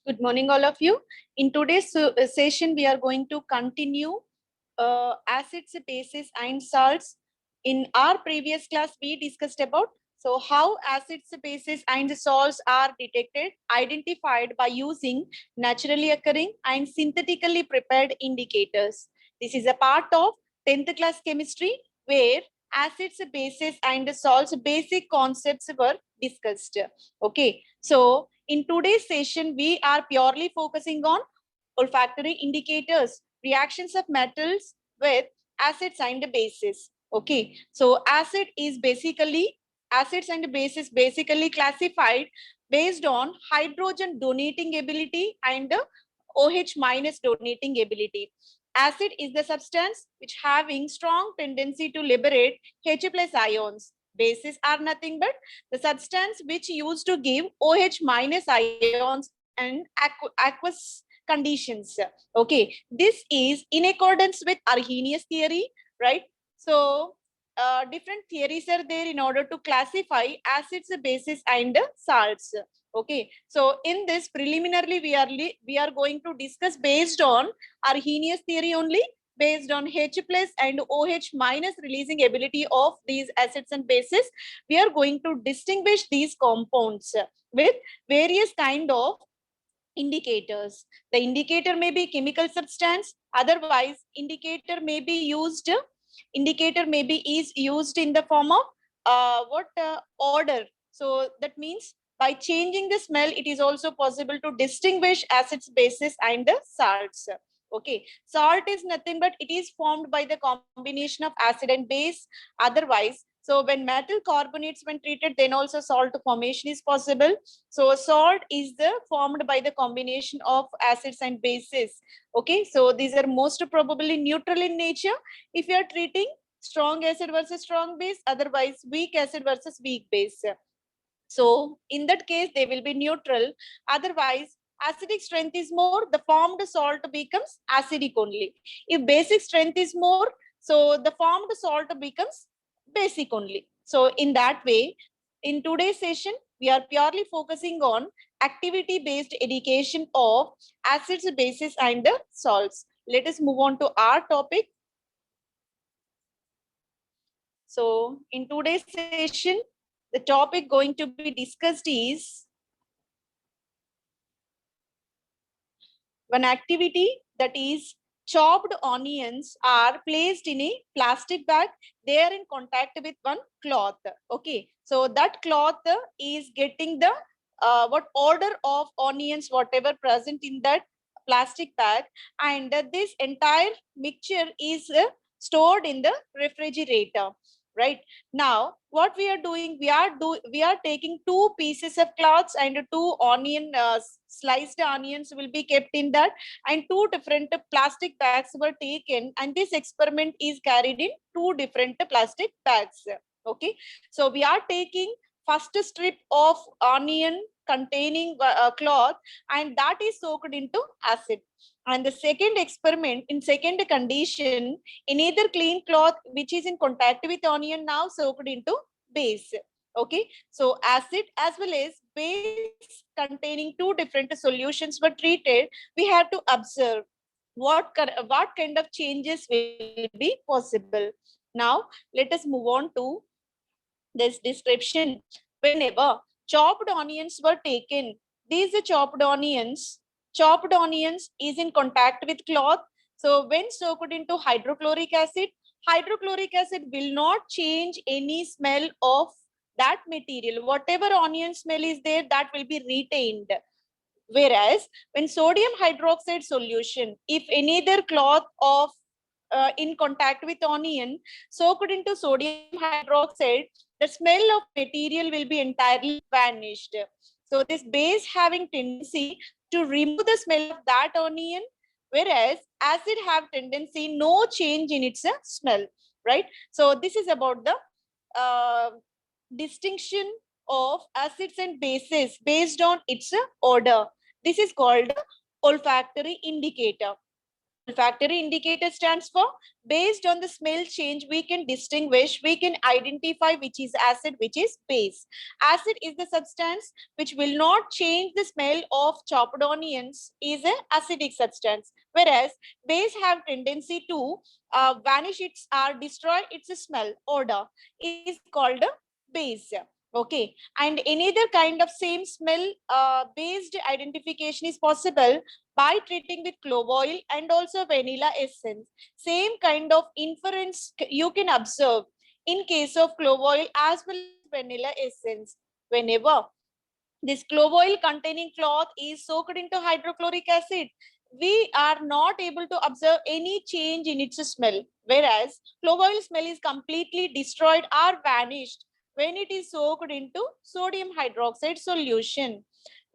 Good morning, all of you. In today's session, we are going to continue acids, bases, and salts. In our previous class, we discussed about how acids, bases, and salts are detected, identified by using naturally occurring and synthetically prepared indicators. This is a part of 10th class chemistry where acids, bases, and salts basic concepts were discussed. Okay, so in today's session, we are purely focusing on olfactory indicators, reactions of metals with acids and bases. Okay, so acids and bases basically classified based on hydrogen donating ability and OH minus donating ability. Acid is the substance which having strong tendency to liberate H plus ions. Bases are nothing but the substance which used to give OH minus ions and aqueous conditions. Okay, this is in accordance with Arrhenius theory, right? So different theories are there in order to classify acids, bases, and salts. Okay, so in this preliminarily we are going to discuss based on Arrhenius theory only, based on H plus and OH minus releasing ability of these acids and bases. We are going to distinguish these compounds with various kind of indicators. The indicator may be chemical substance, otherwise indicator may be is used in the form of order. So that means by changing the smell, it is also possible to distinguish acids, bases, and the salts. Okay, salt is nothing but it is formed by the combination of acid and base. Otherwise, so when metal carbonates when treated, then also salt formation is possible. So salt is formed by the combination of acids and bases. Okay, so these are most probably neutral in nature if you are treating strong acid versus strong base, otherwise weak acid versus weak base. So in that case, they will be neutral. Otherwise, acidic strength is more, the formed salt becomes acidic only. If basic strength is more, so the formed salt becomes basic only. So in that way, in today's session, we are purely focusing on activity-based education of acids, bases, and the salts. Let us move on to our topic. So in today's session, the topic going to be discussed is one activity, that is chopped onions are placed in a plastic bag. They are in contact with one cloth. Okay, so that cloth is getting the what order of onions whatever present in that plastic bag, and this entire mixture is stored in the refrigerator. Right now, what we are doing, we are taking two pieces of cloths and two sliced onions will be kept in that, and two different plastic bags were taken, and this experiment is carried in two different plastic bags. Okay, so we are taking first strip of onion containing cloth, and that is soaked into acid. And the second experiment, in second condition, in either clean cloth which is in contact with onion now soaked into base. Okay, so acid as well as base containing two different solutions were treated. We have to observe what kind of changes will be possible. Now let us move on to this description. Whenever chopped onions were taken, these chopped onions is in contact with cloth. So when soaked into hydrochloric acid will not change any smell of that material. Whatever onion smell is there, that will be retained. Whereas when sodium hydroxide solution, if any other cloth of in contact with onion soaked into sodium hydroxide, the smell of material will be entirely vanished. So this base having tendency to remove the smell of that onion, whereas acid have tendency no change in its smell, right? So this is about the uh, distinction of acids and bases based on its order. This is called olfactory indicator. Olfactory indicator stands for based on the smell change, we can distinguish, we can identify which is acid, which is base. Acid is the substance which will not change the smell of chopped onions, is an acidic substance. Whereas base have tendency to vanish its or destroy its smell, odor, is called a base. Okay, and any other kind of same smell based identification is possible by treating with clove oil and also vanilla essence. Same kind of inference you can observe in case of clove oil as well as vanilla essence. Whenever this clove oil containing cloth is soaked into hydrochloric acid, we are not able to observe any change in its smell. Whereas clove oil smell is completely destroyed or vanished when it is soaked into sodium hydroxide solution.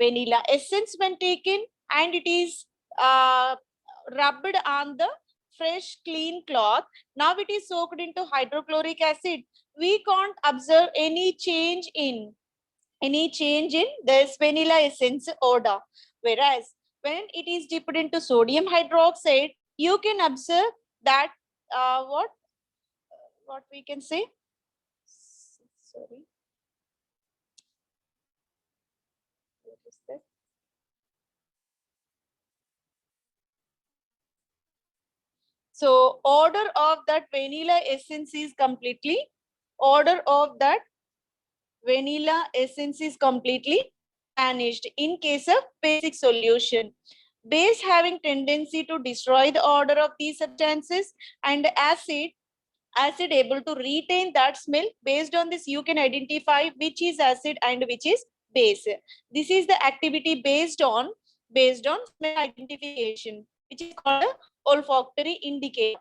Vanilla essence, when taken and it is rubbed on the fresh clean cloth, now it is soaked into hydrochloric acid, we can't observe any change in this vanilla essence odor. Whereas when it is dipped into sodium hydroxide, you can observe that what we can say. Sorry. What is that? So odor of that vanilla essence is completely vanished in case of basic solution. Base having tendency to destroy the odor of these substances, and acid able to retain that smell. Based on this, you can identify which is acid and which is base. This is the activity based on smell identification, which is called a olfactory indicator,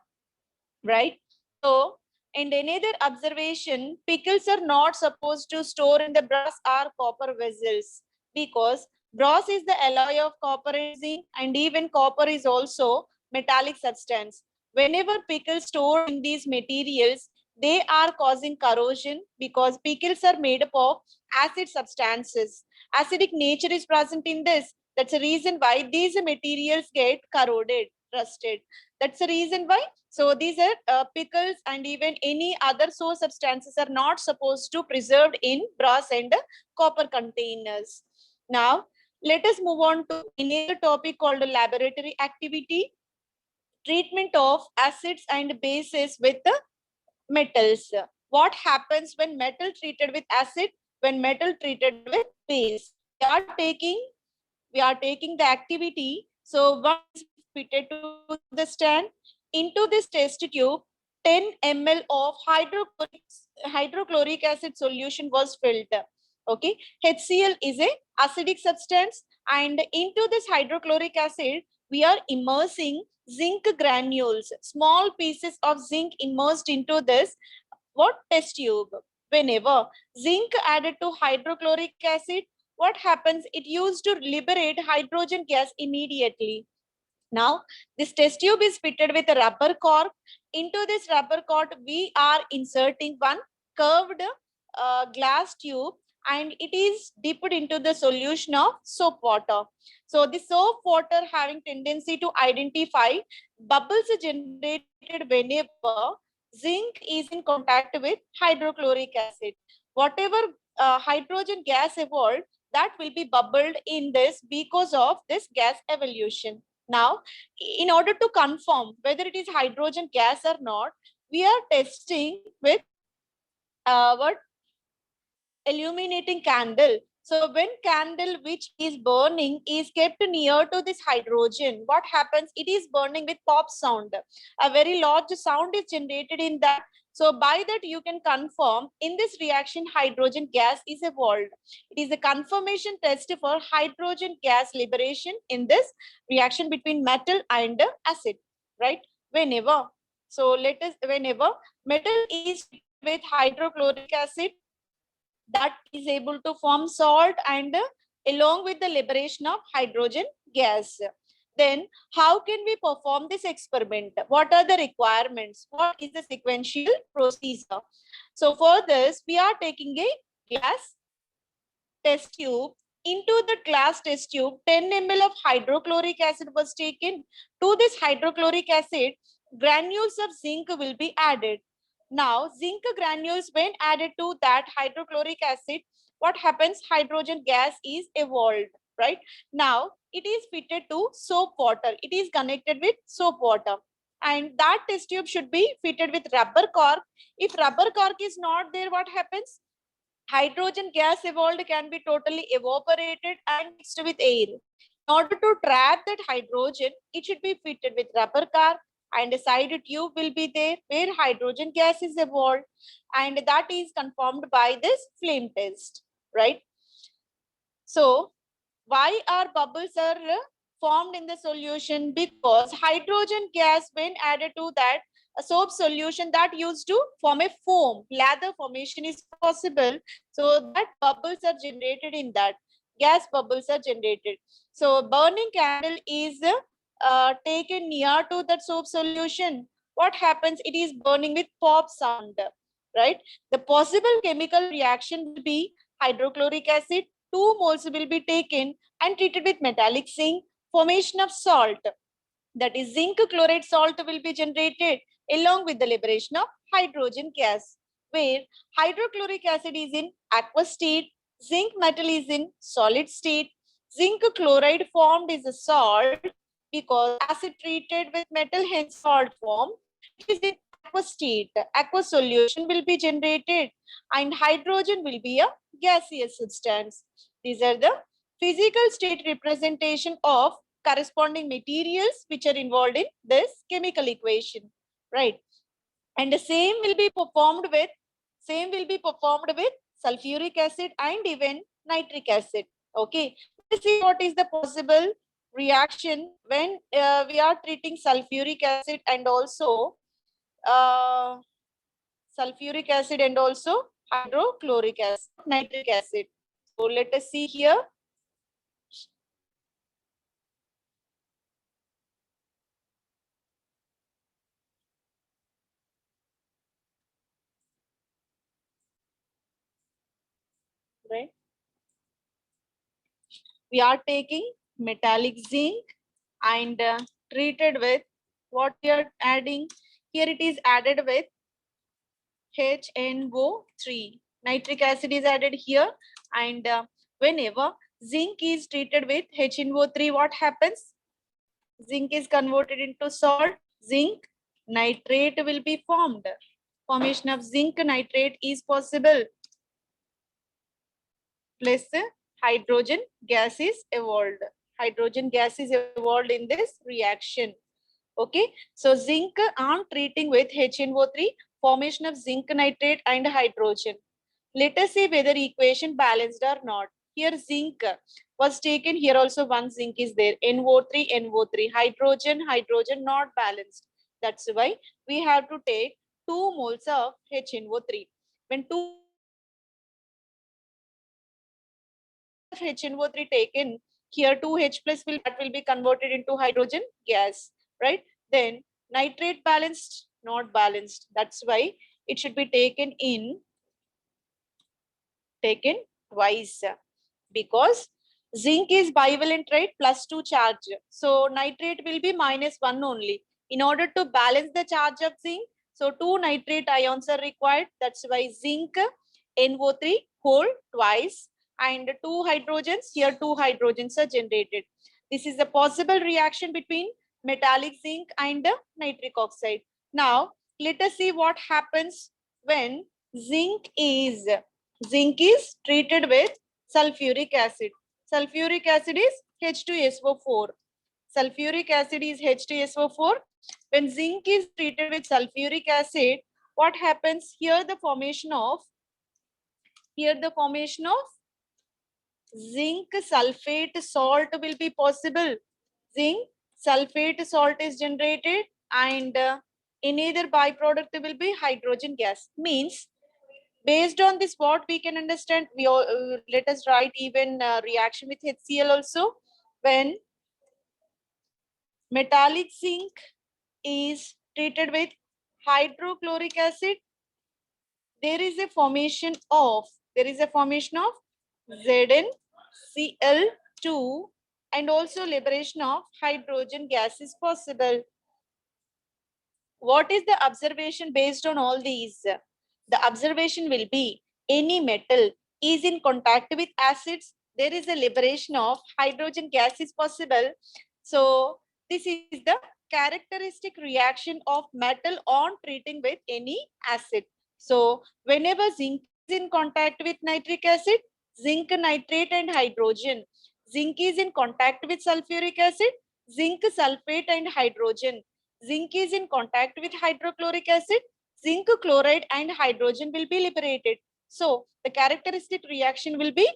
right? So, and another observation, pickles are not supposed to store in the brass or copper vessels, because brass is the alloy of copper and zinc, and even copper is also metallic substance. Whenever pickles stored in these materials, they are causing corrosion because pickles are made up of acid substances. Acidic nature is present in this. That's the reason why these materials get corroded, rusted. That's the reason why. So these are pickles and even any other source substances are not supposed to preserved in brass and copper containers. Now, let us move on to another topic called laboratory activity, treatment of acids and bases with the metals. What happens when metal treated with acid, when metal treated with base? We are taking the activity. So one is fitted to the stand. Into this test tube, 10 ml of hydrochloric acid solution was filled. Okay, HCl is a acidic substance, and into this hydrochloric acid, we are immersing zinc granules, small pieces of zinc immersed into this test tube. Whenever zinc added to hydrochloric acid, what happens? It used to liberate hydrogen gas immediately. Now, this test tube is fitted with a rubber cork. Into this rubber cork, we are inserting one curved glass tube, and it is dipped into the solution of soap water. So the soap water having tendency to identify bubbles generated whenever zinc is in contact with hydrochloric acid. Whatever hydrogen gas evolved, that will be bubbled in this because of this gas evolution. Now, in order to confirm whether it is hydrogen gas or not, we are testing with what illuminating candle. So when candle which is burning is kept near to this hydrogen, what happens? It is burning with pop sound. A very large sound is generated in that. So by that you can confirm in this reaction hydrogen gas is evolved. It is a confirmation test for hydrogen gas liberation in this reaction between metal and acid, right? Whenever metal is with hydrochloric acid, that is able to form salt and along with the liberation of hydrogen gas. Then how can we perform this experiment? What are the requirements? What is the sequential procedure? So for this, we are taking a glass test tube Into the glass test tube, 10 ml of hydrochloric acid was taken. To this hydrochloric acid, granules of zinc will be added. Now, zinc granules, when added to that hydrochloric acid, what happens? Hydrogen gas is evolved, right? Now, it is fitted to soap water. It is connected with soap water. And that test tube should be fitted with rubber cork. If rubber cork is not there, what happens? Hydrogen gas evolved can be totally evaporated and mixed with air. In order to trap that hydrogen, it should be fitted with rubber cork, and a side tube will be there where hydrogen gas is evolved, and that is confirmed by this flame test, right? So why are bubbles are formed in the solution? Because hydrogen gas, when added to that a soap solution, that used to form a foam, lather formation is possible. So that bubbles are generated in that. Gas bubbles are generated. So burning candle is taken near to that soap solution. What happens? It is burning with pop sound, right? The possible chemical reaction will be hydrochloric acid, 2 moles will be taken and treated with metallic zinc, formation of salt, that is zinc chloride salt will be generated along with the liberation of hydrogen gas, where hydrochloric acid is in aqueous state, zinc metal is in solid state. Zinc chloride formed is a salt because acid treated with metal, hence salt form. It is in aqueous state. Aqueous solution will be generated and hydrogen will be a gaseous substance. These are the physical state representation of corresponding materials which are involved in this chemical equation, right? And the same will be performed with sulfuric acid and even nitric acid. Okay, let's see what is the possible reaction when we are treating sulfuric acid and also uh, hydrochloric acid, nitric acid. So let us see here. Right, we are taking metallic zinc and treated with what we are adding here. It is added with HNO3. Nitric acid is added here, and whenever zinc is treated with HNO3, what happens? Zinc is converted into salt. Zinc nitrate will be formed. Formation of zinc nitrate is possible. Plus hydrogen gas is evolved. Hydrogen gas is evolved in this reaction. Okay, so zinc I'm treating with HNO3, formation of zinc nitrate and hydrogen. Let us see whether equation balanced or not. Here zinc was taken, here also one zinc is there, NO3, NO3, hydrogen, hydrogen not balanced. That's why we have to take 2 moles of HNO3. When 2 HNO3 taken, here 2H plus will be converted into hydrogen gas, right? Then nitrate balanced, not balanced. That's why it should be taken twice, because zinc is bivalent, right? +2 charge. So nitrate will be -1 only. In order to balance the charge of zinc, so 2 nitrate ions are required. That's why zinc NO3 hold twice, and 2 hydrogens, here 2 hydrogens are generated. This is a possible reaction between metallic zinc and nitric oxide. Now let us see what happens when zinc is treated with sulfuric acid. Sulfuric acid is H2SO4. Sulfuric acid is H2SO4. When zinc is treated with sulfuric acid, what happens? Here the formation of zinc sulfate salt will be possible. Zinc sulfate salt is generated, and in either byproduct will be hydrogen gas. Means based on this, what we can understand, we all, let us write even reaction with HCl also. When metallic zinc is treated with hydrochloric acid, there is a formation of Zn Cl2, and also liberation of hydrogen gas is possible. What is the observation based on all these? The observation will be any metal is in contact with acids, there is a liberation of hydrogen gas is possible. So this is the characteristic reaction of metal on treating with any acid. So whenever zinc is in contact with nitric acid, zinc nitrate and hydrogen. Zinc is in contact with sulfuric acid, zinc sulfate and hydrogen. Zinc is in contact with hydrochloric acid, zinc chloride and hydrogen will be liberated. So the characteristic reaction will be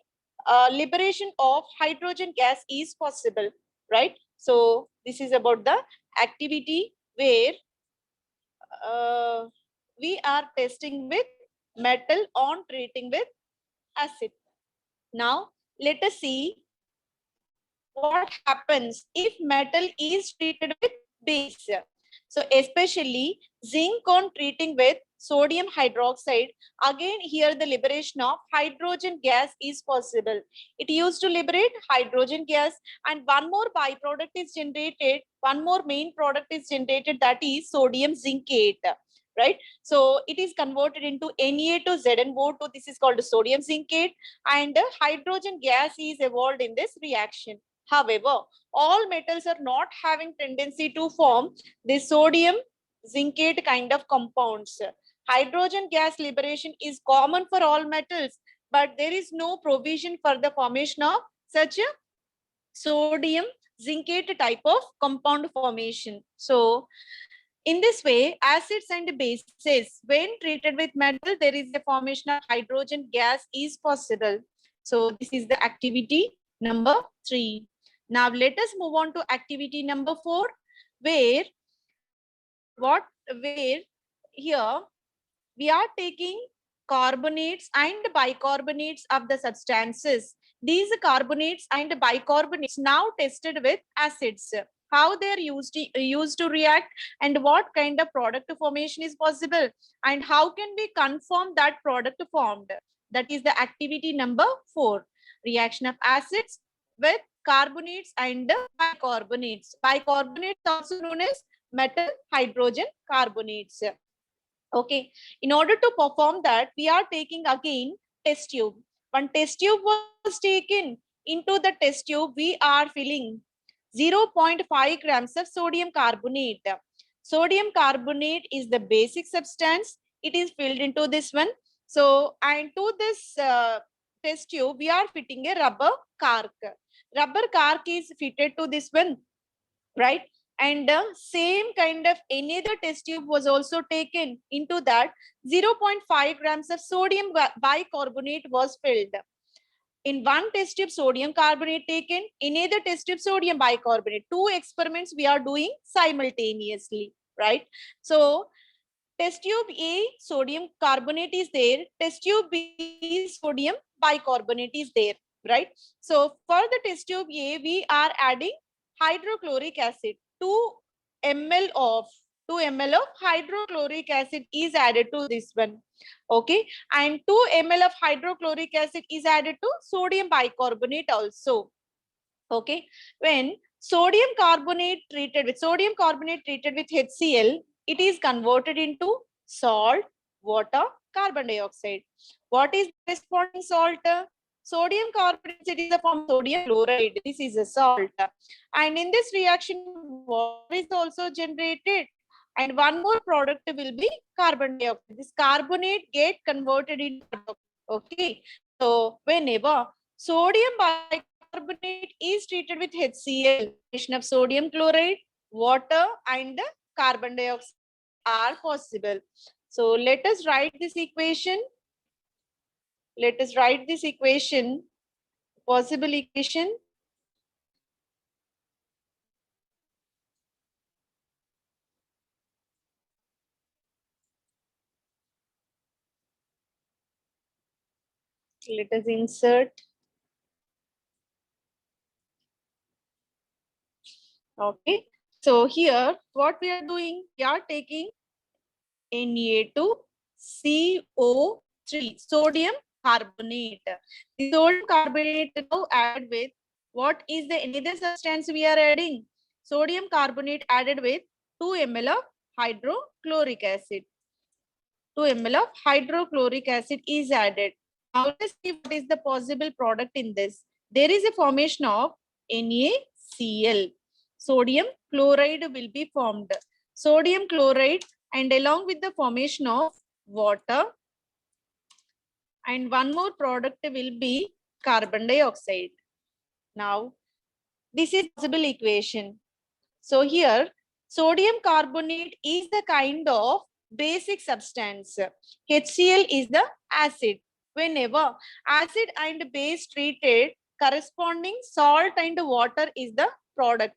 liberation of hydrogen gas is possible, right? So this is about the activity where we are testing with metal on treating with acid. Now let us see what happens if metal is treated with base. So especially zinc on treating with sodium hydroxide, again here the liberation of hydrogen gas is possible. It used to liberate hydrogen gas, and one more byproduct is generated, one more main product is generated, that is sodium zincate, right? So it is converted into Na2ZnO2, this is called sodium zincate, and hydrogen gas is evolved in this reaction. However, all metals are not having tendency to form the sodium zincate kind of compounds. Hydrogen gas liberation is common for all metals, but there is no provision for the formation of such a sodium zincate type of compound formation. So in this way, acids and bases, when treated with metal, there is the formation of hydrogen gas is possible. So this is the activity number 3. Now let us move on to activity number 4, where here we are taking carbonates and bicarbonates of the substances. These carbonates and bicarbonates now tested with acids. How they are used to react, and what kind of product formation is possible, and how can we confirm that product formed. That is the activity number 4. Reaction of acids with carbonates and bicarbonates. Bicarbonates also known as metal hydrogen carbonates. Okay, in order to perform that, we are taking again test tube. One test tube was taken. Into the test tube, we are filling 0.5 grams of sodium carbonate. Sodium carbonate is the basic substance. It is filled into this one. So, and to this test tube, we are fitting a rubber cork. Rubber cork is fitted to this one, right? And same kind of another test tube was also taken. Into that 0.5 grams of sodium bicarbonate was filled. In one test tube sodium carbonate taken, in another test tube sodium bicarbonate. Two experiments we are doing simultaneously, right? So test tube A sodium carbonate is there, test tube B sodium bicarbonate is there, right? So for the test tube A, we are adding hydrochloric acid. 2 ml of hydrochloric acid is added to this one. Okay, and 2 ml of hydrochloric acid is added to sodium bicarbonate also. Okay, when sodium carbonate treated with HCl, it is converted into salt, water, carbon dioxide. What is the corresponding salt? Sodium carbonate, it is a form sodium chloride. This is a salt. And in this reaction, water is also generated. And one more product will be carbon dioxide. This carbonate get converted into carbon. Okay. So whenever sodium bicarbonate is treated with HCl, of sodium chloride, water, and carbon dioxide are possible. So let us write this equation. Possible equation. Let us insert. Okay. So here, what we are doing, we are taking Na2CO3, sodium carbonate. The sodium carbonate now added with what is the another substance we are adding? Sodium carbonate added with 2 ml of hydrochloric acid. 2 ml of hydrochloric acid is added. Now let's see what is the possible product in this. There is a formation of NaCl. Sodium chloride will be formed. Sodium chloride, and along with the formation of water, and one more product will be carbon dioxide. Now, this is possible equation. So here, sodium carbonate is the kind of basic substance. HCl is the acid. Whenever acid and base treated, corresponding salt and water is the product.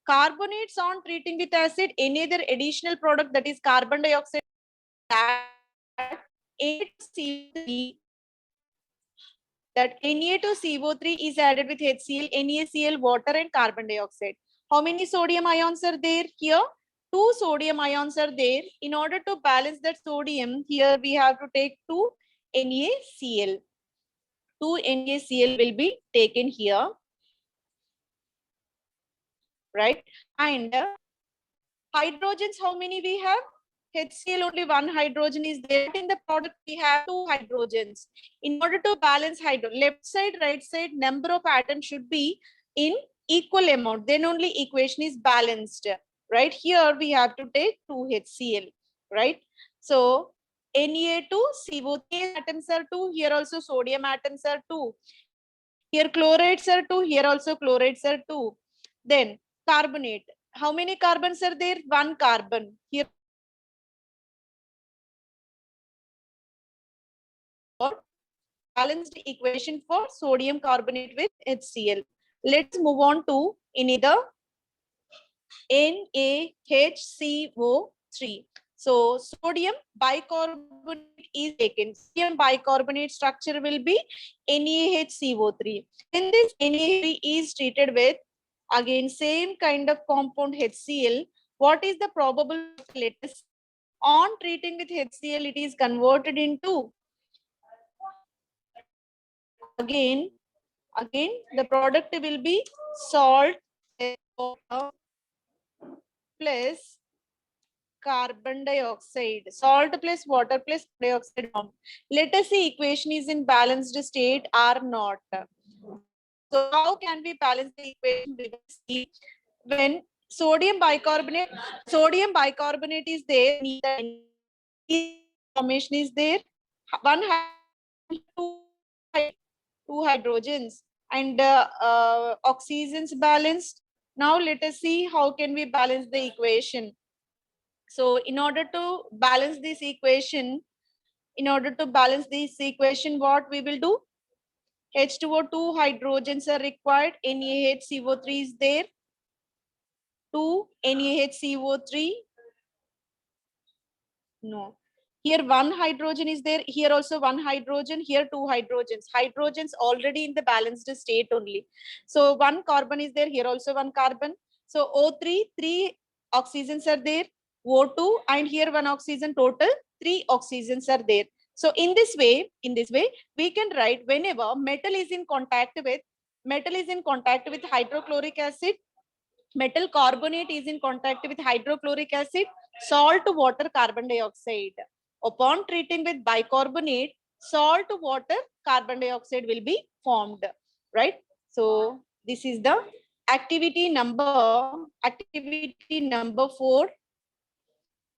Carbonates on treating with acid, any other additional product, that is carbon dioxide, that Na2CO3, that Na2CO3 is added with HCl, NaCl, water and carbon dioxide. How many sodium ions are there here? 2 sodium ions are there. In order to balance that sodium, here we have to take 2 NaCl. 2 NaCl will be taken here, right? And hydrogens, how many we have? HCl, only one hydrogen is there. In the product, we have 2 hydrogens. In order to balance left side, right side, number of atoms should be in equal amount. Then only equation is balanced. Right here, we have to take 2 HCl. Right? So, Na2CO3 atoms are 2. Here also sodium atoms are 2. Here chlorides are 2. Here also chlorides are 2. Then carbonate. How many carbons are there? 1 carbon. Here balanced equation for sodium carbonate with HCl. Let's move on to another NaHCO3. So sodium bicarbonate is taken. Sodium bicarbonate structure will be NaHCO3. Then this NaHCO3 is treated with again same kind of compound HCl. What is the probable latest? On treating with HCl, it is converted into again the product will be salt plus carbon dioxide. Salt plus water plus dioxide. Let us see equation is in balanced state or not. So how can we balance the equation? We will see when sodium bicarbonate is there, the formation is there, one two hydrogens and oxygens balanced. Now let us see how can we balance the equation. So in order to balance this equation, what we will do? H2O, 2 hydrogens are required. NaHCO3 is there. 2 NaHCO3. No. Here 1 hydrogen is there. Here also 1 hydrogen. Here 2 hydrogens. Hydrogens already in the balanced state only. So 1 carbon is there. Here also 1 carbon. So O3, 3 oxygens are there. O2 and here 1 oxygen, total 3 oxygens are there. So in this way, we can write whenever metal is in contact with hydrochloric acid, metal carbonate is in contact with hydrochloric acid, salt, water, carbon dioxide. Upon treating with bicarbonate, salt, water, carbon dioxide will be formed, right? So this is the activity number 4.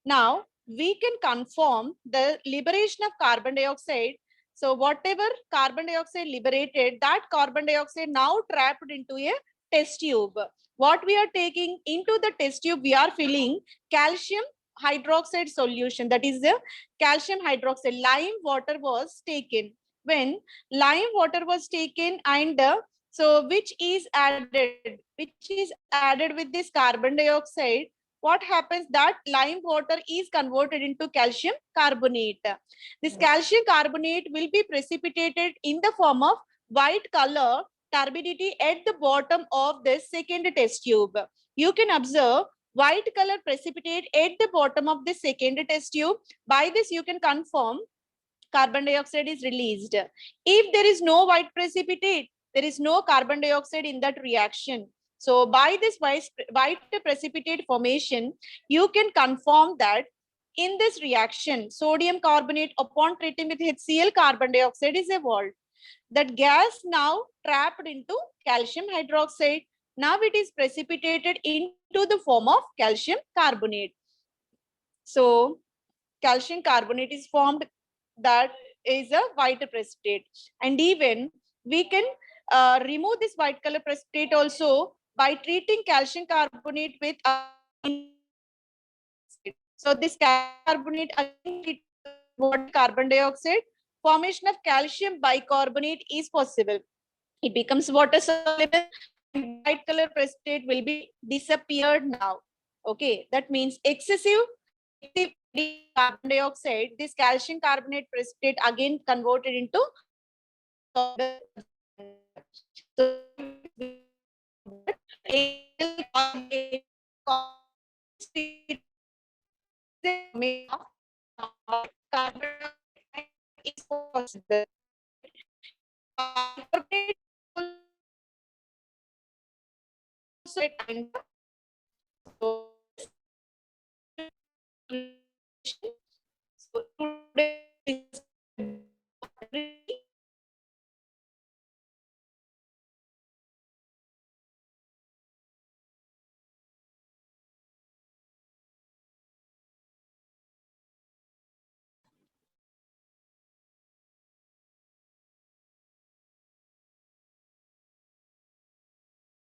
Now we can confirm the liberation of carbon dioxide. So whatever carbon dioxide liberated, that carbon dioxide now trapped into a test tube. What we are taking into the test tube, we are filling calcium hydroxide solution. That is the calcium hydroxide. Lime water was taken. When lime water was taken and so which is added with this carbon dioxide, what happens? That lime water is converted into calcium carbonate. This calcium carbonate will be precipitated in the form of white color turbidity at the bottom of the second test tube. You can observe white color precipitate at the bottom of the second test tube. By this, you can confirm carbon dioxide is released. If there is no white precipitate, there is no carbon dioxide in that reaction. So by this white precipitate formation, you can confirm that in this reaction, sodium carbonate upon treating with HCl, carbon dioxide is evolved. That gas now trapped into calcium hydroxide. Now it is precipitated into the form of calcium carbonate. So calcium carbonate is formed, that is a white precipitate. And even we can remove this white color precipitate also by treating calcium carbonate with so this carbonate again water carbon dioxide, formation of calcium bicarbonate is possible. It becomes water soluble and white color precipitate will be disappeared now. Okay, that means excessive carbon dioxide, this calcium carbonate precipitate again converted into carbon is possible. So